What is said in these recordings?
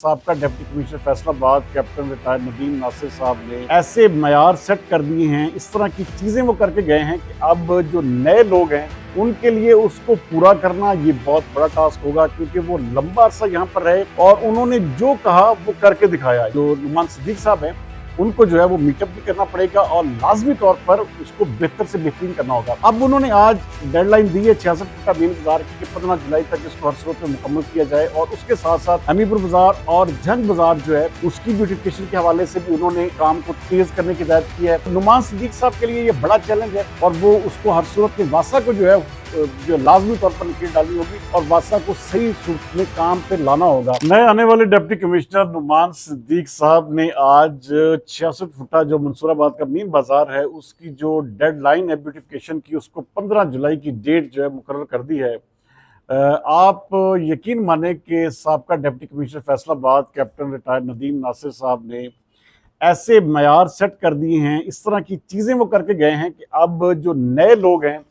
साहब का deputy commissioner Faisalabad captain retired Nadeem Nasir साहब ने ऐसे मयार सेट कर दिए हैं, इस तरह की चीजें वो करके गए हैं कि अब जो नए लोग हैं उनके लिए उसको पूरा करना ये बहुत बड़ा टास्क होगा, क्योंकि वो लंबा अरसा यहाँ पर रहे और उन्होंने जो कहा वो करके दिखाया। जो नुमान सिद्दीक साहब हैं उनको जो है वो मीटअप भी करना पड़ेगा और लाजमी तौर पर उसको बेहतर से बेहतरीन करना होगा। अब उन्होंने आज डेडलाइन दी है 66 फुटा मेन बाजार की 15 जुलाई तक इसको हर सूरत में मुकम्मल किया जाए, और उसके साथ साथ हमीरपुर बाजार और जंग बाजार जो है उसकी ब्यूटिफिकेशन के हवाले से भी उन्होंने काम को तेज करने की हिदायत की है। नुमान सिद्दीक साहब के लिए ये बड़ा चैलेंज है और वो उसको हर सूरत में वासा को जो है जो लाजमी तौर पर नकील डालनी होगी और वासा को सही सूरत में काम पे लाना होगा। नए आने वाले डिप्टी कमिश्नर नुमान सिद्दीक साहब ने आज 66 फुटा जो मंसूराबाद का मेन बाजार है उसकी जो डेडलाइन है ब्यूटिफिकेशन की, उसको 15 जुलाई की डेट जो है मुकर्रर कर दी है। आप यकीन माने कि साबका deputy commissioner Faisalabad captain retired Nadeem Nasir साहब ने ऐसे मयार सेट कर दिए हैं, इस तरह की चीजें वो करके गए हैं कि अब जो नए लोग हैं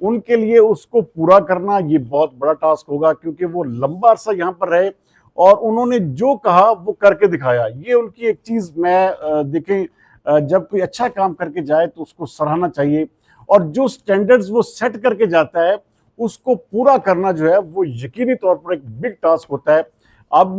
उनके लिए उसको पूरा करना ये बहुत बड़ा टास्क होगा, क्योंकि वो लंबा अरसा यहाँ पर रहे और उन्होंने जो कहा वो करके दिखाया। ये उनकी एक चीज मैं देखें जब कोई अच्छा काम करके जाए तो उसको सराहना चाहिए, और जो स्टैंडर्ड्स वो सेट करके जाता है उसको पूरा करना जो है वो यकीनी तौर पर एक बिग टास्क होता है। अब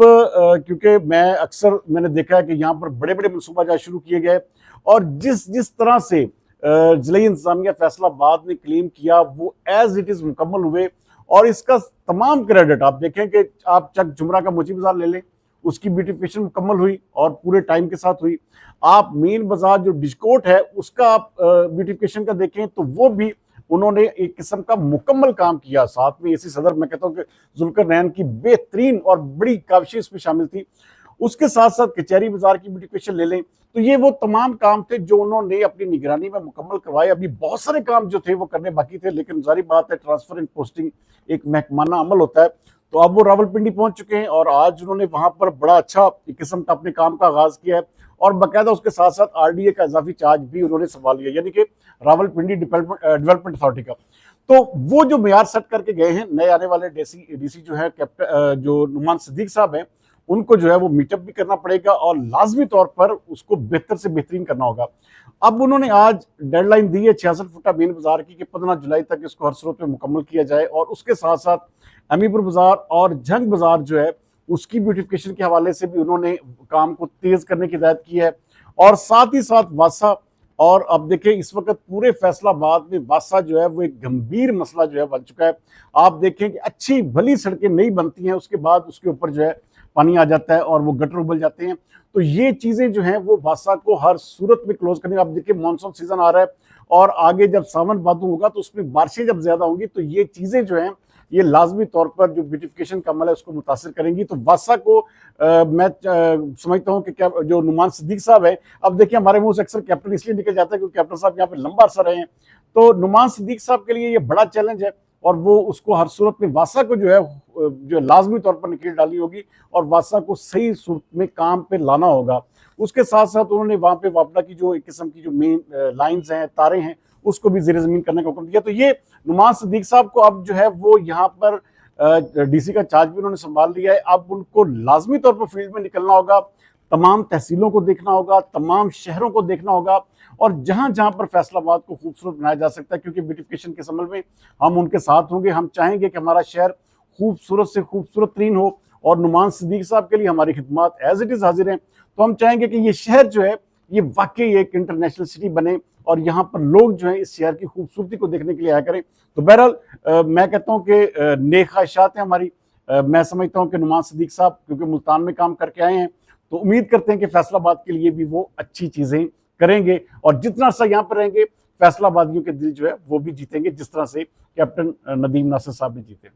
क्योंकि मैंने देखा है कि यहाँ पर बड़े बड़े मनसूबाजात शुरू किए गए और जिस जिस तरह से जिला इंतजामिया फैसलाबाद ने क्लेम किया वो एज इट इज मुकम्मल हुए, और इसका तमाम क्रेडिट आप देखें कि आप चक जुमरा का मोची बाजार ले लें, उसकी ब्यूटिफिकेशन मुकम्मल हुई और पूरे टाइम के साथ हुई। आप मेन बाजार जो डिस्कोट है उसका आप ब्यूटिफिकेशन का देखें तो वो भी उन्होंने एक किस्म का मुकम्मल काम किया। साथ में एसी सदर मैं कहता हूँ कि जुल्करनैन की बेहतरीन और बड़ी काविशें इसमें शामिल थी। उसके साथ साथ कचहरी बाजार की ब्यूटिफिकेशन ले लें तो ये वो तमाम काम थे जो उन्होंने अपनी निगरानी में मुकम्मल करवाए। अभी बहुत सारे काम जो थे वो करने बाकी थे, लेकिन जारी बात है ट्रांसफर एंड पोस्टिंग एक महकमाना अमल होता है। तो अब वो रावलपिंडी पहुंच चुके हैं और आज उन्होंने वहां पर बड़ा अच्छा एक किस्म का अपने काम का आगाज किया है, और बाकायदा उसके साथ साथ आरडीए का इजाफी चार्ज भी उन्होंने संभाल लिया, यानी कि रावलपिंडी डेवलपमेंट अथॉरिटी का। तो वो जो मेयार सेट करके गए हैं नए आने वाले डीसी जो है जो नुमान सिद्दीक साहब हैं उनको जो है वो मीटअप भी करना पड़ेगा और लाजमी तौर पर उसको बेहतर से बेहतरीन करना होगा। अब उन्होंने आज डेडलाइन दी है 66 फुटा मेन बाजार की कि 15 जुलाई तक इसको हर सूरत में मुकम्मल किया जाए, और उसके साथ साथ हमीरपुर बाजार और जंग बाजार जो है उसकी ब्यूटिफिकेशन के हवाले से भी उन्होंने काम को तेज करने की हिदायत की है, और साथ ही साथ वासा। और अब देखें इस वक्त पूरे फैसलाबाद में वासा जो है वो एक गंभीर मसला जो है बन चुका है। आप देखें कि अच्छी भली सड़कें नहीं बनती हैं, उसके बाद उसके ऊपर जो है पानी आ जाता है और वो गटर उबल जाते हैं। तो ये चीजें जो हैं वो वासा को हर सूरत में क्लोज करनी। आप देखिए मानसून सीजन आ रहा है और आगे जब सावन भादो होगा तो उसमें बारिशें जब ज्यादा होंगी तो ये चीजें जो हैं ये लाजमी तौर पर जो ब्यूटिफिकेशन का अमल है उसको मुतासर करेंगी। तो वासा को मैं समझता हूँ कि क्या जो नुमान सिद्दीक साहब है, अब देखिए हमारे मुंह से अक्सर कैप्टन इसलिए निकल जाता है क्योंकि कैप्टन साहब यहाँ पे लंबा अरसा रहे हैं। तो नुमान सिद्दीक साहब के लिए ये बड़ा चैलेंज है और वो उसको हर सूरत में वासा को जो लाजमी तौर पर नकील डालनी होगी और वासा को सही सूरत में काम पे लाना होगा। उसके साथ साथ उन्होंने वहां पे वापडा की जो एक किस्म की जो मेन लाइंस हैं, तारे हैं, उसको भी ज़ेरे ज़मीन करने का हुक्म दिया। तो ये नुमान सिद्दीक साहब को अब जो है वो यहाँ पर डीसी का चार्ज भी उन्होंने संभाल लिया है। अब उनको लाजमी तौर पर फील्ड में निकलना होगा, तमाम तहसीलों को देखना होगा, तमाम शहरों को देखना होगा, और जहां जहां पर फैसलाबाद को खूबसूरत बनाया जा सकता है, क्योंकि ब्यूटिफिकेशन के अमल में हम उनके साथ होंगे। हम चाहेंगे कि हमारा शहर खूबसूरत से खूबसूरत तरीन हो, और नुमान सिद्दीक साहब के लिए हमारी खिदमत एज इट इज हाजिर हैं। तो हम चाहेंगे कि ये शहर जो है ये वाकई एक इंटरनेशनल सिटी बने और यहाँ पर लोग जो है इस शहर की खूबसूरती को देखने के लिए आया करें। तो बहरहाल मैं कहता हूँ कि नेक ख्वाहिशात हैं हमारी। मैं समझता हूँ कि नुमान सिद्दीक साहब क्योंकि मुल्तान में काम करके आए हैं तो उम्मीद करते हैं कि फैसलाबाद के लिए भी वो अच्छी चीजें करेंगे, और जितना सा यहाँ पर रहेंगे फैसलाबादियों के दिल जो है वो भी जीतेंगे जिस तरह से कैप्टन नदीम नासिर साहब ने जीते।